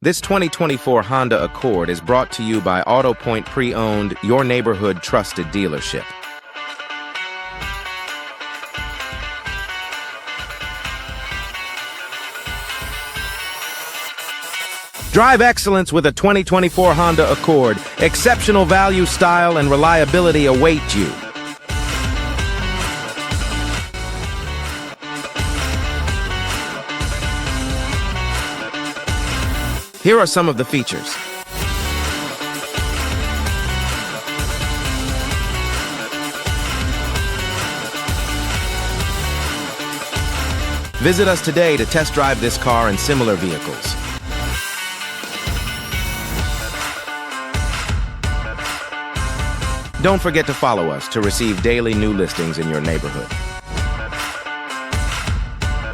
This 2024 Honda Accord is brought to you by AutoPoint Pre-Owned, your neighborhood trusted dealership. Drive excellence with a 2024 Honda Accord. Exceptional value, style, and reliability await you. Here are some of the features. Visit us today to test drive this car and similar vehicles. Don't forget to follow us to receive daily new listings in your neighborhood.